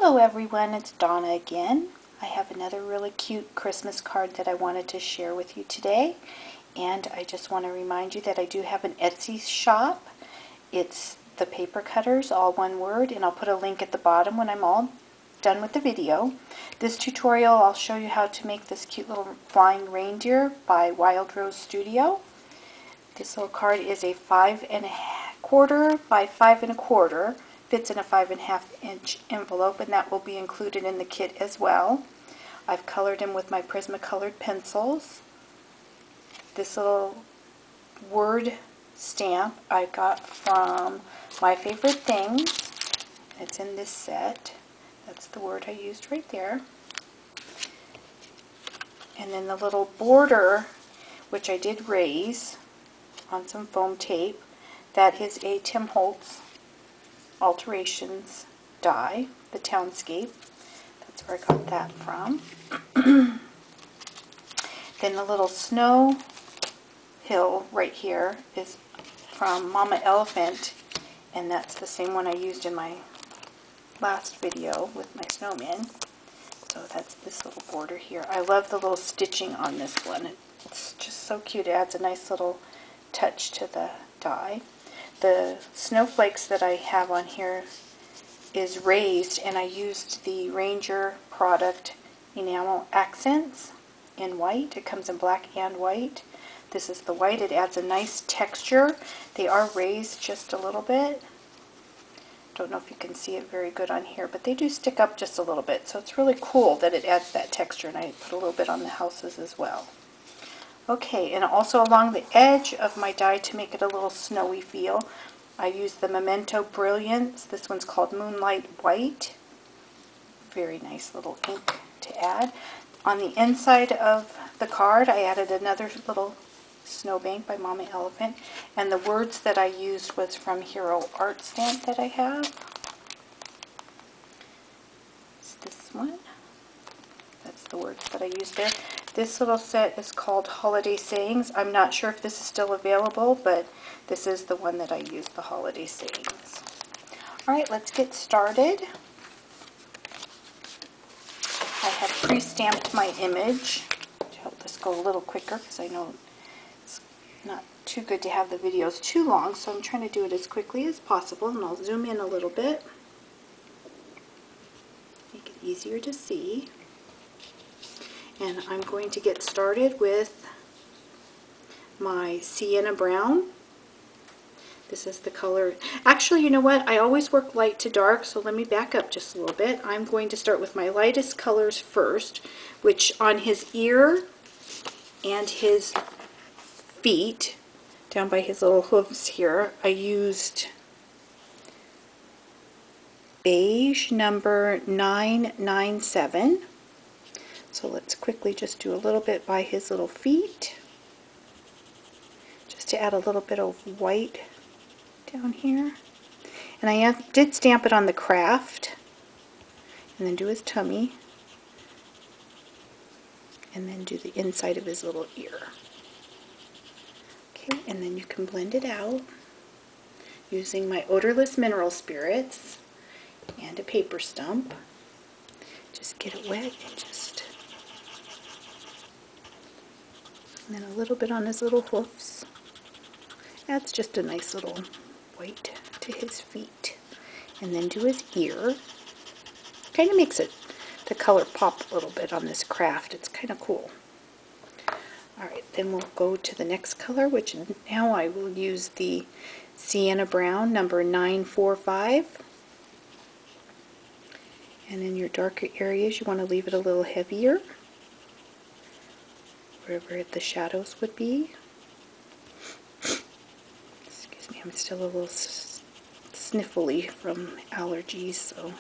Hello everyone, it's Donna again. I have another really cute Christmas card that I wanted to share with you today. And I just want to remind you that I do have an Etsy shop. It's the paper cutters, all one word, and I'll put a link at the bottom when I'm all done with the video. This tutorial, I'll show you how to make this cute little flying reindeer by Wild Rose Studio. This little card is a 5 1/4 by 5 1/4. Fits in a 5 1/2 inch envelope, and that will be included in the kit as well. I've colored him with my Prismacolored pencils. This little word stamp I got from My Favorite Things. It's in this set. That's the word I used right there. And then the little border, which I did raise on some foam tape, that is a Tim Holtz Alterations die, the Townscape. That's where I got that from. Then the little snow hill right here is from Mama Elephant, and that's the same one I used in my last video with my snowman. So that's this little border here. I love the little stitching on this one. It's just so cute. It adds a nice little touch to the die. The snowflakes that I have on here is raised, and I used the Reindeer product enamel accents in white. It comes in black and white. This is the white. It adds a nice texture. They are raised just a little bit. Don't know if you can see it very good on here, but they do stick up just a little bit. So it's really cool that it adds that texture, and I put a little bit on the houses as well. Okay, and also along the edge of my die to make it a little snowy feel, I use the Memento Brilliance. This one's called Moonlight White. Very nice little ink to add. On the inside of the card, I added another little snowbank by Mama Elephant. And the words that I used was from Hero Art Stamp that I have. It's this one. That's the words that I used there. This little set is called Holiday Sayings. I'm not sure if this is still available, but this is the one that I used, the Holiday Sayings. Alright, let's get started. I have pre-stamped my image to help this go a little quicker, because I know it's not too good to have the videos too long, so I'm trying to do it as quickly as possible, and I'll zoom in a little bit. Make it easier to see. And I'm going to get started with my Sienna Brown. This is the color. Actually, you know what? I always work light to dark, so let me back up just a little bit. I'm going to start with my lightest colors first, which on his ear and his feet, down by his little hooves here, I used beige number 997. So let's quickly just do a little bit by his little feet, just to add a little bit of white down here. And I did stamp it on the craft, and then do his tummy, and then do the inside of his little ear. Okay, and then you can blend it out using my odorless mineral spirits and a paper stump. Just get it wet and just... And then a little bit on his little hoofs. Adds just a nice little white to his feet. And then do his ear. Kind of makes it, the color pop a little bit on this craft. It's kind of cool. Alright, then we'll go to the next color, which now I will use the Sienna Brown number 945. And in your darker areas, you want to leave it a little heavier, wherever the shadows would be. Excuse me, I'm still a little sniffly from allergies, so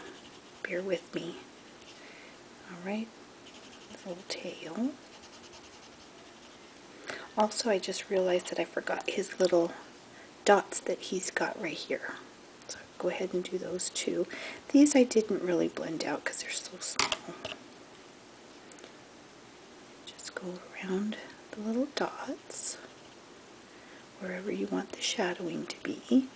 bear with me. Alright, little tail. Also, I just realized that I forgot his little dots that he's got right here. So go ahead and do those too. These I didn't really blend out because they're so small. Go around the little dots wherever you want the shadowing to be.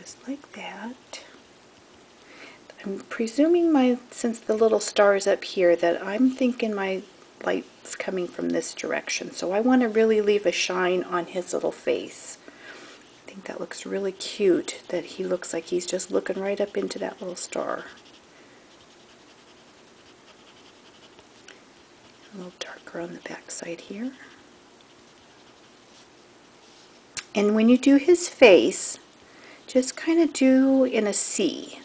just like that. I'm presuming since the little star is up here, that I'm thinking my light's coming from this direction. So I want to really leave a shine on his little face. I think that looks really cute, that he looks like he's just looking right up into that little star. A little darker on the back side here. And when you do his face, just kind of do in a C,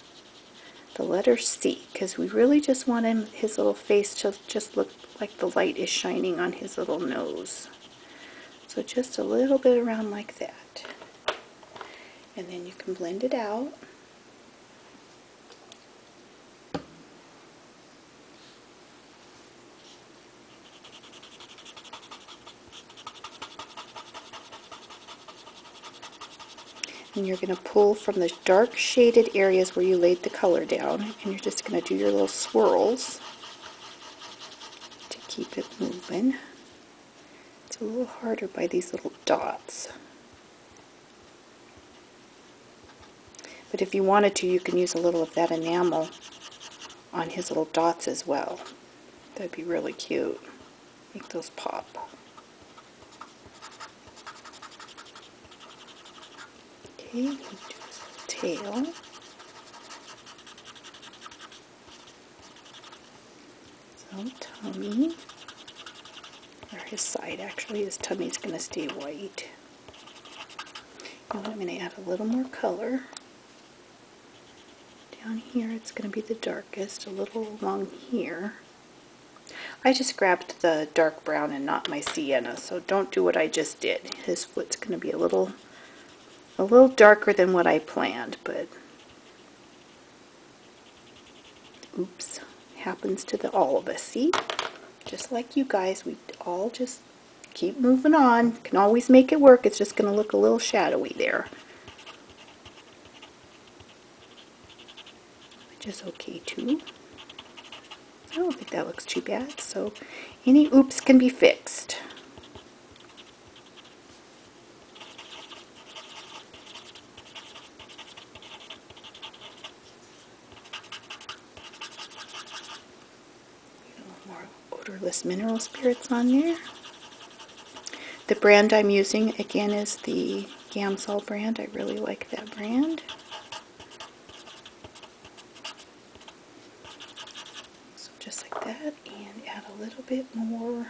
the letter C, because we really just want his little face to just look like the light is shining on his little nose. So just a little bit around like that. And then you can blend it out. And you're going to pull from the dark shaded areas where you laid the color down, and you're just going to do your little swirls to keep it moving. It's a little harder by these little dots. But if you wanted to, you can use a little of that enamel on his little dots as well. That'd be really cute. Make those pop. Okay, do his tail. So tummy, or his side actually, his tummy's going to stay white. And I'm going to add a little more color. Down here it's going to be the darkest, a little along here. I just grabbed the dark brown and not my sienna, so don't do what I just did. His foot's going to be a little darker than what I planned, but oops, happens to all of us. See, just like you guys, we all just keep moving on. Can always make it work. It's just going to look a little shadowy there, which is okay too. I don't think that looks too bad, so any oops can be fixed. A little more odorless mineral spirits on there. The brand I'm using again is the Gamsol brand. I really like that brand. So just like that, and add a little bit more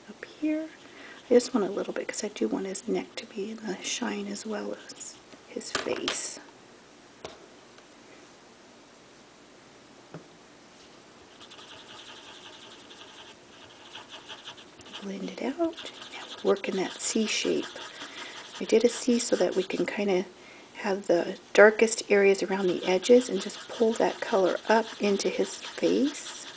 up here. I just want a little bit because I do want his neck to be in the shine as well as his face. Blend it out. Now work in that C shape. I did a C so that we can kind of have the darkest areas around the edges and just pull that color up into his face.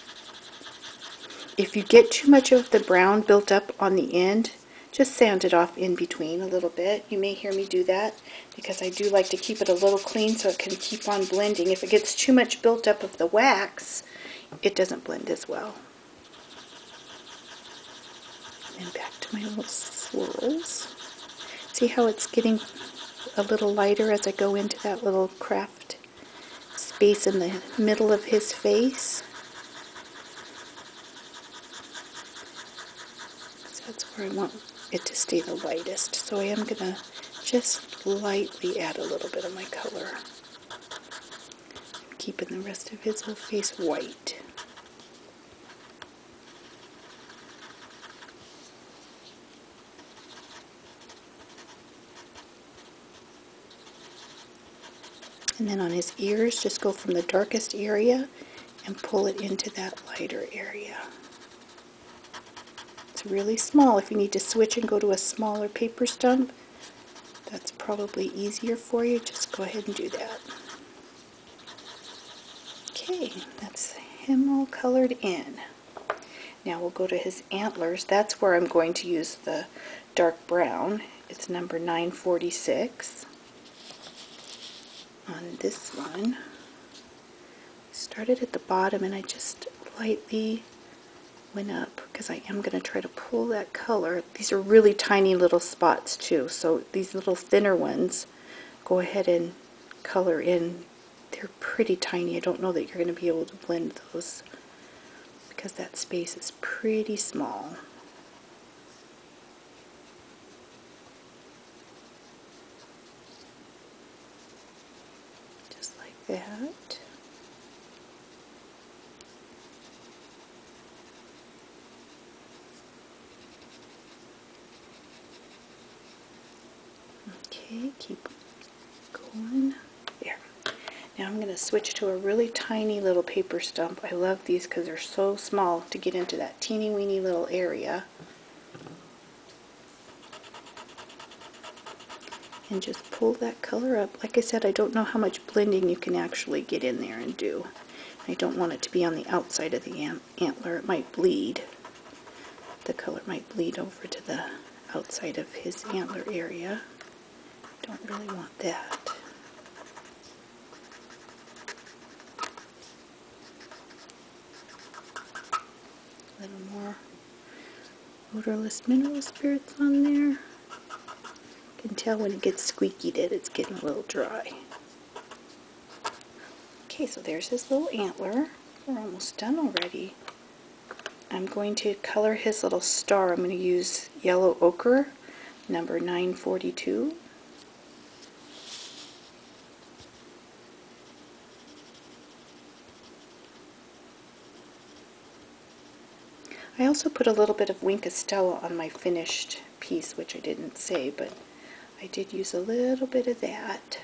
If you get too much of the brown built up on the end, just sand it off in between a little bit. You may hear me do that because I do like to keep it a little clean so it can keep on blending. If it gets too much built up of the wax, it doesn't blend as well. And back to my little swirls. See how it's getting a little lighter as I go into that little craft space in the middle of his face? So that's where I want it to stay the lightest. So I am going to just lightly add a little bit of my color. Keeping the rest of his whole face white. And then on his ears, just go from the darkest area and pull it into that lighter area. It's really small. If you need to switch and go to a smaller paper stump, that's probably easier for you. Just go ahead and do that. Okay, that's him all colored in. Now we'll go to his antlers. That's where I'm going to use the dark brown. It's number 946. On this one, started at the bottom and I just lightly went up because I am going to try to pull that color. These are really tiny little spots too, so these little thinner ones, go ahead and color in. They're pretty tiny. I don't know that you're going to be able to blend those because that space is pretty small. Just like that. Okay, keep going. There. Now I'm going to switch to a really tiny little paper stump. I love these because they're so small to get into that teeny weeny little area. And just pull that color up. Like I said, I don't know how much blending you can actually get in there and do. I don't want it to be on the outside of the antler. It might bleed. The color might bleed over to the outside of his antler area. Don't really want that. A little more odorless mineral spirits on there. You can tell when it gets squeaky that it's getting a little dry. Okay, so there's his little antler. We're almost done already. I'm going to color his little star. I'm going to use yellow ochre, number 942. I also put a little bit of Winkostella on my finished piece, which I didn't say, but I did use a little bit of that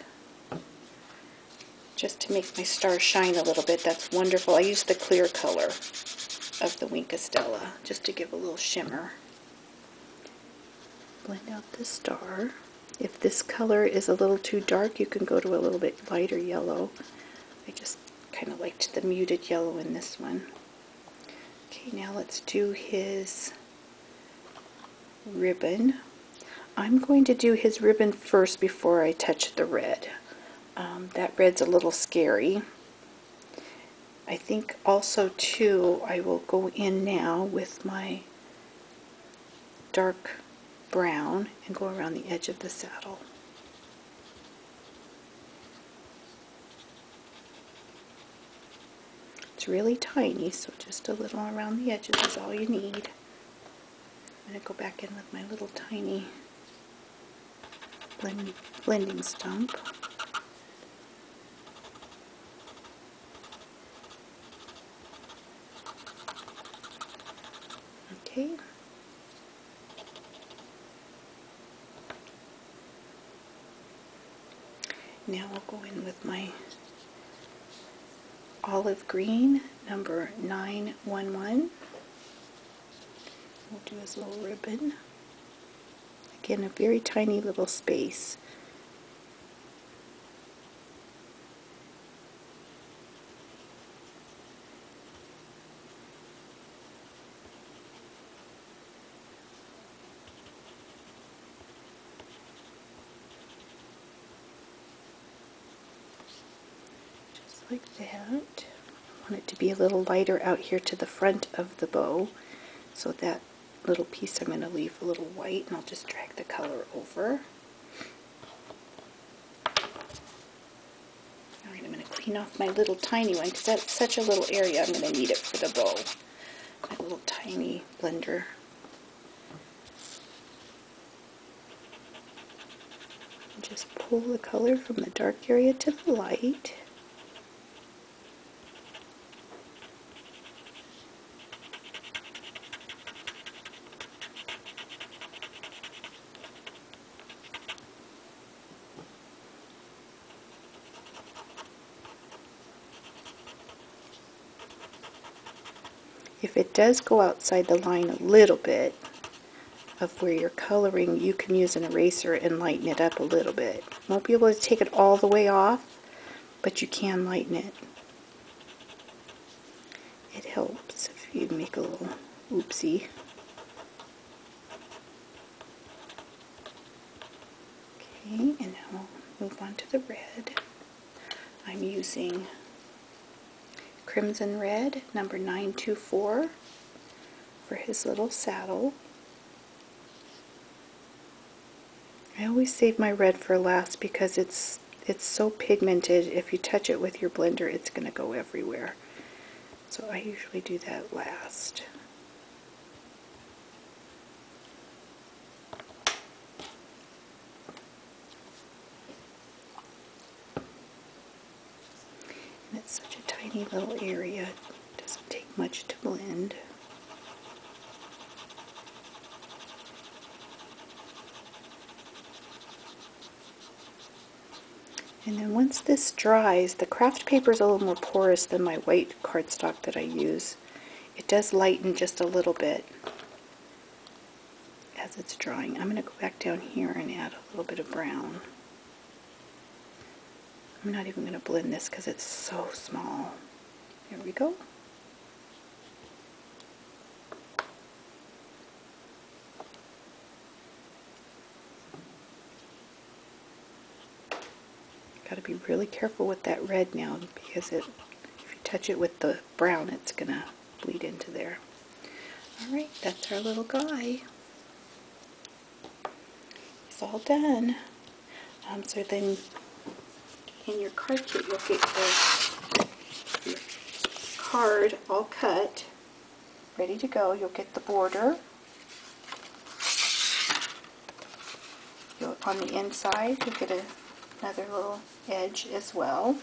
just to make my star shine a little bit. That's wonderful. I used the clear color of the Winkostella just to give a little shimmer. Blend out the star. If this color is a little too dark, you can go to a little bit lighter yellow. I just kind of liked the muted yellow in this one. Okay, now let's do his ribbon. I'm going to do his ribbon first before I touch the red. That red's a little scary. I think also too I will go in now with my dark brown and go around the edge of the saddle. It's really tiny, so just a little around the edges is all you need. I'm going to go back in with my little tiny blending stump. Okay. Now I'll go in with my olive green, number 911. We'll do his little ribbon. Again, a very tiny little space. Just like that. I want it to be a little lighter out here to the front of the bow, so that little piece I'm going to leave a little white, and I'll just drag the color over. Alright, I'm going to clean off my little tiny one because that's such a little area. I'm going to need it for the bow. My little tiny blender. And just pull the color from the dark area to the light. If it does go outside the line a little bit of where you're coloring, you can use an eraser and lighten it up a little bit. Won't be able to take it all the way off, but you can lighten it. It helps if you make a little oopsie. Okay, and now we'll move on to the red. I'm using Crimson Red, number 924, for his little saddle. I always save my red for last because it's so pigmented. If you touch it with your blender, it's going to go everywhere. So I usually do that last. And it's such a tiny little area. It doesn't take much to blend. And then once this dries, the craft paper is a little more porous than my white cardstock that I use. It does lighten just a little bit as it's drying. I'm going to go back down here and add a little bit of brown. I'm not even going to blend this because it's so small. There we go. Got to be really careful with that red now because if you touch it with the brown, it's going to bleed into there. Alright, that's our little guy. It's all done. So then in your card kit, you'll get your card all cut, ready to go. You'll get the border. On the inside, you'll get another little edge as well.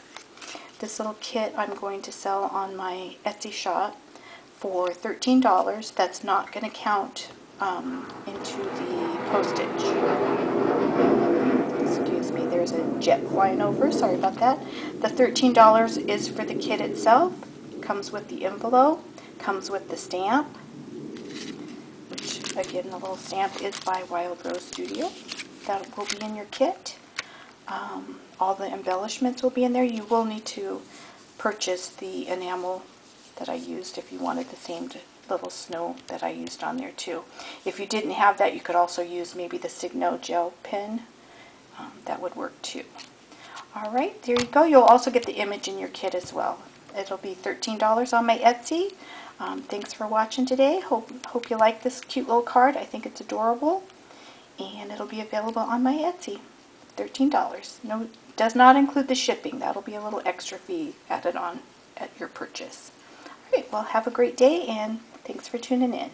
This little kit I'm going to sell on my Etsy shop for $13. That's not going to count into the postage. Excuse me, there's a jet flying over, sorry about that. The $13 is for the kit itself. Comes with the envelope, comes with the stamp, which again the little stamp is by Wild Rose Studio. That will be in your kit. All the embellishments will be in there. You will need to purchase the enamel that I used if you wanted the same little snow that I used on there too. If you didn't have that, you could also use maybe the Signo gel pen. That would work too. Alright, there you go. You'll also get the image in your kit as well. It'll be $13 on my Etsy. Thanks for watching today. Hope you like this cute little card. I think it's adorable. And it'll be available on my Etsy. $13. No, does not include the shipping. That'll be a little extra fee added on at your purchase. Alright, well have a great day and thanks for tuning in.